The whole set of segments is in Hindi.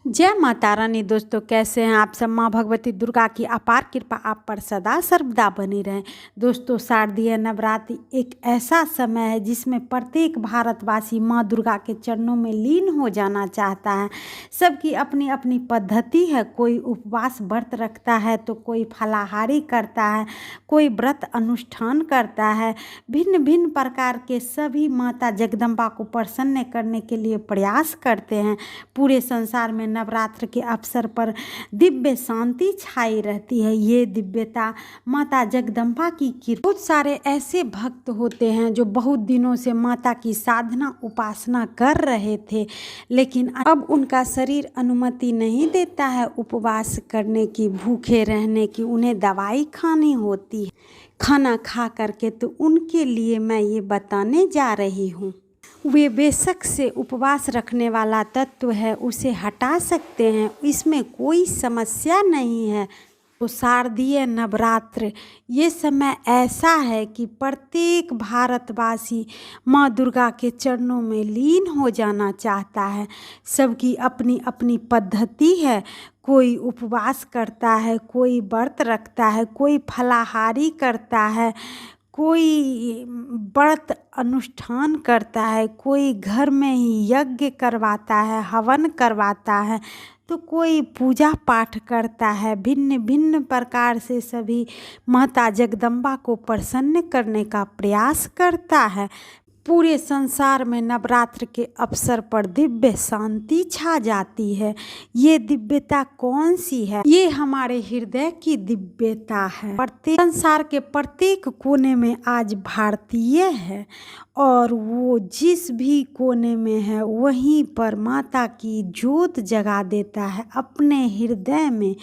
जय माता रानी। दोस्तों, कैसे हैं आप सब। माँ भगवती दुर्गा की अपार कृपा आप पर सदा सर्वदा बनी रहे। दोस्तों, शारदीय नवरात्रि एक ऐसा समय है जिसमें प्रत्येक भारतवासी माँ दुर्गा के चरणों में लीन हो जाना चाहता है। सबकी अपनी अपनी पद्धति है। कोई उपवास व्रत रखता है तो कोई फलाहारी करता है, कोई व्रत अनुष्ठान करता है। भिन्न भिन्न प्रकार के सभी माता जगदम्बा को प्रसन्न करने के लिए प्रयास करते हैं। पूरे संसार में नवरात्र के अवसर पर दिव्य शांति छाई रहती है। ये दिव्यता माता जगदम्बा की कृपा। बहुत सारे ऐसे भक्त होते हैं जो बहुत दिनों से माता की साधना उपासना कर रहे थे, लेकिन अब उनका शरीर अनुमति नहीं देता है उपवास करने की, भूखे रहने की। उन्हें दवाई खानी होती है खाना खा करके। तो उनके लिए मैं ये बताने जा रही हूँ। वे बेशक से उपवास रखने वाला तत्व है, उसे हटा सकते हैं, इसमें कोई समस्या नहीं है। तो शारदीय नवरात्र ये समय ऐसा है कि प्रत्येक भारतवासी माँ दुर्गा के चरणों में लीन हो जाना चाहता है। सबकी अपनी अपनी पद्धति है। कोई उपवास करता है, कोई व्रत रखता है, कोई फलाहारी करता है, कोई व्रत अनुष्ठान करता है, कोई घर में ही यज्ञ करवाता है, हवन करवाता है, तो कोई पूजा पाठ करता है। भिन्न भिन्न प्रकार से सभी माता जगदम्बा को प्रसन्न करने का प्रयास करता है। पूरे संसार में नवरात्र के अवसर पर दिव्य शांति छा जाती है। ये दिव्यता कौन सी है? ये हमारे हृदय की दिव्यता है। प्रत्येक संसार के प्रत्येक कोने में आज भारतीय है, और वो जिस भी कोने में है वहीं पर माता की ज्योत जगा देता है। अपने हृदय में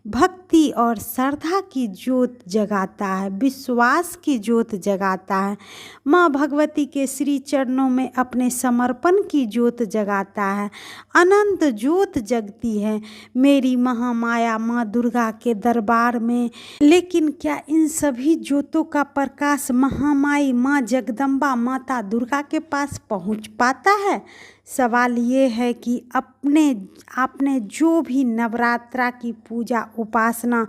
भक्ति और श्रद्धा की ज्योत जगाता है, विश्वास की ज्योत जगाता है। माँ भगवती के श्री चरणों में अपने समर्पण की ज्योत जगाता है। अनंत ज्योत जगती है मेरी महामाया माँ दुर्गा के दरबार में। लेकिन क्या इन सभी ज्योतों का प्रकाश महामाई माँ जगदम्बा माता दुर्गा के पास पहुँच पाता है? सवाल ये है कि आपने जो भी नवरात्रा की पूजा उपासना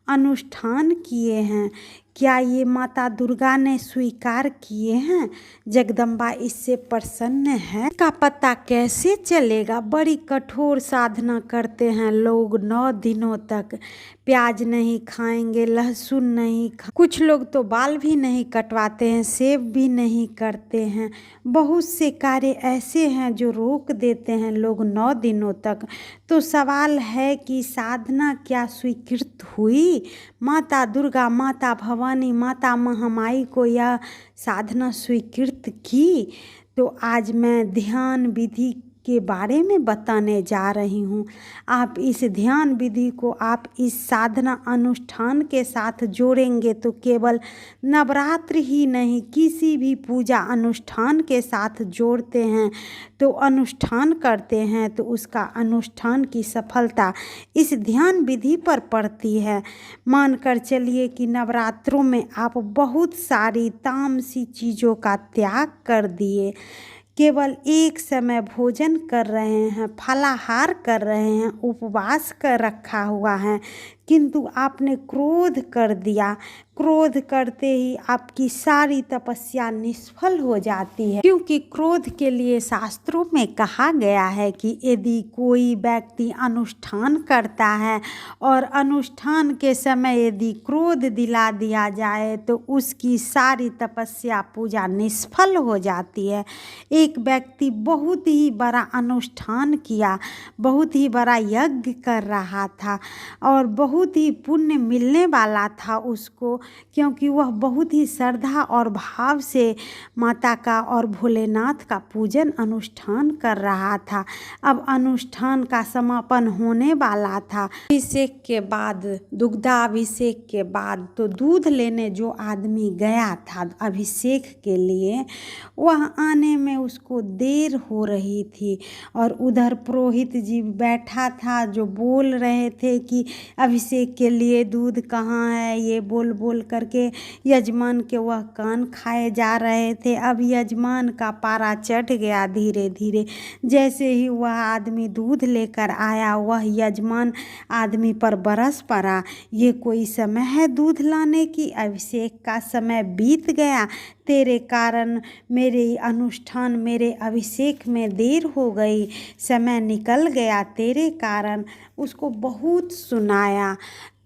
अनुष्ठान किए हैं, क्या ये माता दुर्गा ने स्वीकार किए हैं? जगदम्बा इससे प्रसन्न है? इसका पता कैसे चलेगा? बड़ी कठोर साधना करते हैं लोग 9 दिनों तक। प्याज नहीं खाएंगे, लहसुन नहीं कुछ लोग तो बाल भी नहीं कटवाते हैं, सेव भी नहीं करते हैं। बहुत से कार्य ऐसे हैं जो रोक देते हैं लोग 9 दिनों तक। तो सवाल है कि साधना क्या स्वीकृत हुई? माता दुर्गा, माता भवानी, माता महामाई को यह साधना स्वीकृत की? तो आज मैं ध्यान विधि के बारे में बताने जा रही हूँ। आप इस ध्यान विधि को आप इस साधना अनुष्ठान के साथ जोड़ेंगे तो केवल नवरात्र ही नहीं, किसी भी पूजा अनुष्ठान के साथ जोड़ते हैं तो अनुष्ठान करते हैं तो उसका अनुष्ठान की सफलता इस ध्यान विधि पर पड़ती है। मानकर चलिए कि नवरात्रों में आप बहुत सारी तामसी चीज़ों का त्याग कर दिए, केवल एक समय भोजन कर रहे हैं, फलाहार कर रहे हैं, उपवास कर रखा हुआ है, किंतु आपने क्रोध कर दिया। क्रोध करते ही आपकी सारी तपस्या निष्फल हो जाती है, क्योंकि क्रोध के लिए शास्त्रों में कहा गया है कि यदि कोई व्यक्ति अनुष्ठान करता है और अनुष्ठान के समय यदि क्रोध दिला दिया जाए तो उसकी सारी तपस्या पूजा निष्फल हो जाती है। एक व्यक्ति बहुत ही बड़ा अनुष्ठान किया, बहुत ही बड़ा यज्ञ कर रहा था और बहुत ही पुण्य मिलने वाला था उसको, क्योंकि वह बहुत ही श्रद्धा और भाव से माता का और भोलेनाथ का पूजन अनुष्ठान कर रहा था। अब अनुष्ठान का समापन होने वाला था। अभिषेक के बाद, दुग्धाभिषेक के बाद तो दूध लेने जो आदमी गया था अभिषेक के लिए, वह आने में उसको देर हो रही थी और उधर पुरोहित जी बैठा था जो बोल रहे थे कि अभिषेक अभिषेक के लिए दूध कहाँ है, ये बोल बोल करके यजमान के वह कान खाए जा रहे थे। अब यजमान का पारा चढ़ गया धीरे धीरे। जैसे ही वह आदमी दूध लेकर आया, वह यजमान आदमी पर बरस पड़ा। ये कोई समय है दूध लाने की? अभिषेक का समय बीत गया। तेरे कारण मेरे अनुष्ठान, मेरे अभिषेक में देर हो गई, समय निकल गया तेरे कारण। उसको बहुत सुनाया।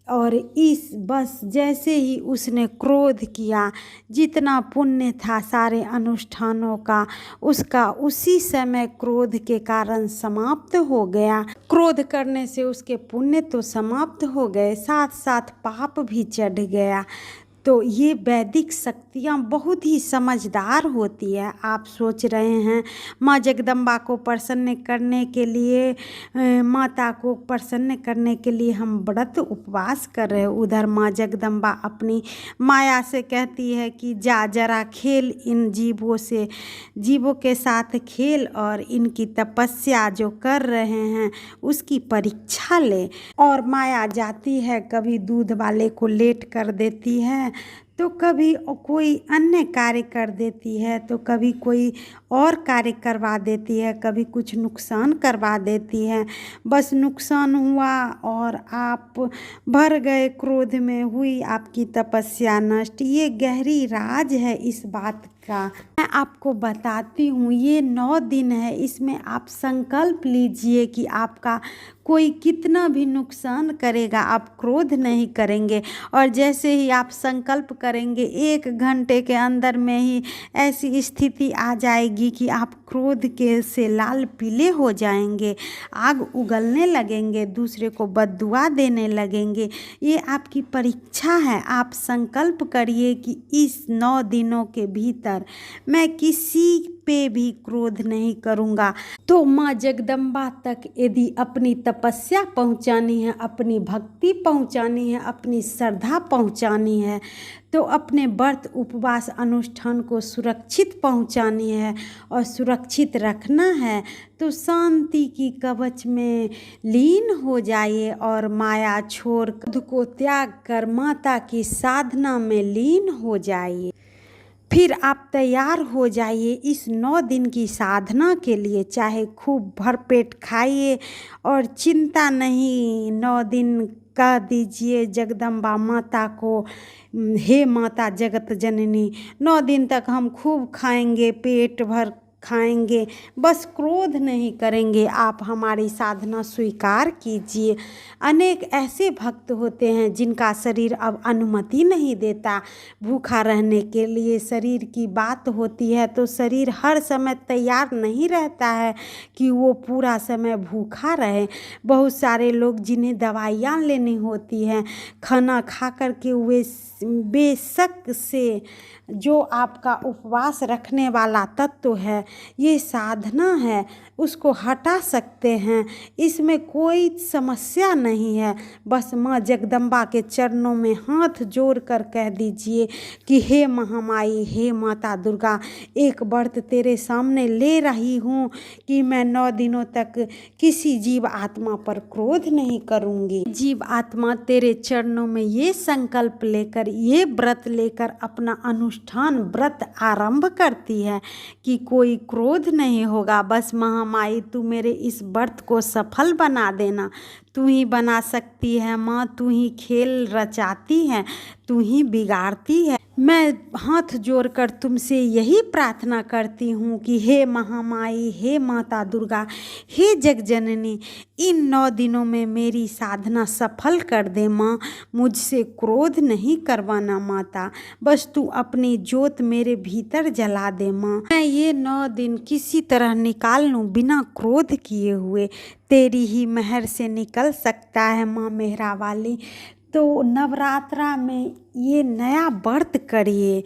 और इस बस जैसे ही उसने क्रोध किया, जितना पुण्य था सारे अनुष्ठानों का, उसका उसी समय क्रोध के कारण समाप्त हो गया। क्रोध करने से उसके पुण्य तो समाप्त हो गए, साथ साथ पाप भी चढ़ गया। तो ये वैदिक शक्तियाँ बहुत ही समझदार होती है। आप सोच रहे हैं माँ जगदम्बा को प्रसन्न करने के लिए, माता को प्रसन्न करने के लिए हम व्रत उपवास कर रहे हैं। उधर माँ जगदम्बा अपनी माया से कहती है कि जा जरा खेल इन जीवों से, जीवों के साथ खेल और इनकी तपस्या जो कर रहे हैं उसकी परीक्षा ले। और माया जाती है, कभी दूध वाले को लेट कर देती है, तो कभी कोई अन्य कार्य कर देती है, तो कभी कोई और कार्य करवा देती है, कभी कुछ नुकसान करवा देती है। बस नुकसान हुआ और आप भर गए क्रोध में, हुई आपकी तपस्या नष्ट। ये गहरी राज है इस बात का। मैं आपको बताती हूँ, ये 9 दिन है, इसमें आप संकल्प लीजिए कि आपका कोई कितना भी नुकसान करेगा आप क्रोध नहीं करेंगे। और जैसे ही आप संकल्प करेंगे 1 घंटे के अंदर में ही ऐसी स्थिति आ जाएगी कि आप क्रोध के से लाल पीले हो जाएंगे, आग उगलने लगेंगे, दूसरे को बद्दुआ देने लगेंगे। ये आपकी परीक्षा है। आप संकल्प करिए कि इस 9 दिनों के भीतर मैं किसी पे भी क्रोध नहीं करूँगा। तो माँ जगदम्बा तक यदि अपनी तपस्या पहुँचानी है, अपनी भक्ति पहुँचानी है, अपनी श्रद्धा पहुँचानी है, तो अपने व्रत उपवास अनुष्ठान को सुरक्षित पहुँचानी है और सुरक्षित रखना है, तो शांति की कवच में लीन हो जाइए और माया छोड़ खुद को त्याग कर माता की साधना में लीन हो जाइए। फिर आप तैयार हो जाइए इस 9 दिन की साधना के लिए। चाहे खूब भरपेट खाइए और चिंता नहीं, 9 दिन कह दीजिए जगदम्बा माता को, हे माता जगत जननी, 9 दिन तक हम खूब खाएंगे, पेट भर खाएंगे, बस क्रोध नहीं करेंगे। आप हमारी साधना स्वीकार कीजिए। अनेक ऐसे भक्त होते हैं जिनका शरीर अब अनुमति नहीं देता भूखा रहने के लिए। शरीर की बात होती है तो शरीर हर समय तैयार नहीं रहता है कि वो पूरा समय भूखा रहे। बहुत सारे लोग जिन्हें दवाइयाँ लेनी होती हैं, खाना खा कर के वे बेशक से जो आपका उपवास रखने वाला तत्व है, ये साधना है, उसको हटा सकते हैं। इसमें कोई समस्या नहीं है। बस माँ जगदम्बा के चरणों में हाथ जोड़ कर कह दीजिए कि हे महामाई, हे माता दुर्गा, एक व्रत तेरे सामने ले रही हूँ कि मैं 9 दिनों तक किसी जीव आत्मा पर क्रोध नहीं करूँगी। जीव आत्मा तेरे चरणों में ये संकल्प लेकर, ये व्रत लेकर अपना अनुष्ठान व्रत आरंभ करती है कि कोई क्रोध नहीं होगा। बस महामाई तू मेरे इस व्रत को सफल बना देना। तू ही बना सकती है माँ, तू ही खेल रचाती है, तू ही बिगाड़ती है। मैं हाथ जोड़कर तुमसे यही प्रार्थना करती हूँ कि हे महामाई, हे माता दुर्गा, हे जगजननी, इन 9 दिनों में मेरी साधना सफल कर दे माँ। मुझसे क्रोध नहीं करवाना माता, बस तू अपनी ज्योत मेरे भीतर जला दे माँ। मैं ये 9 दिन किसी तरह निकाल लूँ बिना क्रोध किए हुए। तेरी ही मेहर से निकल सकता है माँ मेहरा वाली। तो नवरात्रा में ये नया व्रत करिए,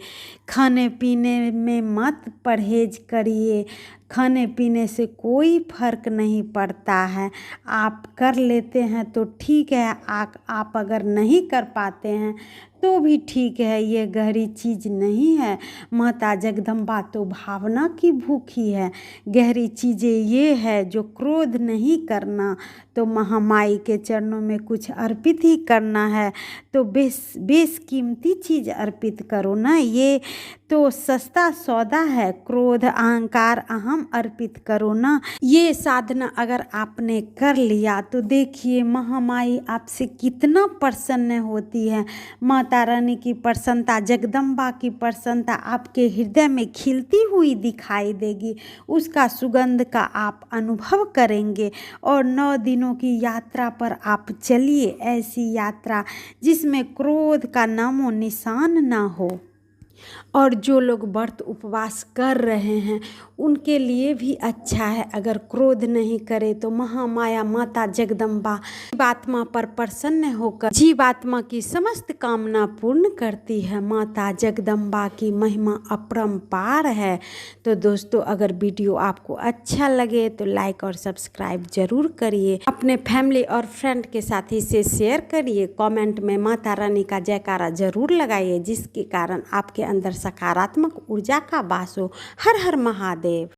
खाने पीने में मत परहेज करिए, खाने पीने से कोई फर्क नहीं पड़ता है। आप कर लेते हैं तो ठीक है, आप अगर नहीं कर पाते हैं तो भी ठीक है, ये गहरी चीज़ नहीं है। माता जगदम्बा तो भावना की भूखी है। गहरी चीज़ें ये है जो क्रोध नहीं करना, तो महामाई के चरणों में कुछ अर्पित ही करना है तो बेशकीमती चीज़ अर्पित करो ना। ये तो सस्ता सौदा है, क्रोध अहंकार अहम अर्पित करो ना। ये साधना अगर आपने कर लिया तो देखिए महामाई आपसे कितना प्रसन्न होती है। माता रानी की प्रसन्नता, जगदम्बा की प्रसन्नता आपके हृदय में खिलती हुई दिखाई देगी। उसका सुगंध का आप अनुभव करेंगे और 9 दिनों की यात्रा पर आप चलिए, ऐसी यात्रा जिसमें क्रोध का नामो निशान ना हो। और जो लोग व्रत उपवास कर रहे हैं उनके लिए भी अच्छा है, अगर क्रोध नहीं करे तो महामाया माता जगदम्बा जीवात्मा पर प्रसन्न होकर जीवात्मा की समस्त कामना पूर्ण करती है। माता जगदम्बा की महिमा अपरंपार है। तो दोस्तों, अगर वीडियो आपको अच्छा लगे तो लाइक और सब्सक्राइब जरूर करिए, अपने फैमिली और फ्रेंड के साथ इसे शेयर करिए, कमेंट में माता रानी का जयकारा जरूर लगाइए, जिसके कारण आपके अंदर सकारात्मक ऊर्जा का वास हो। हर हर महादेव।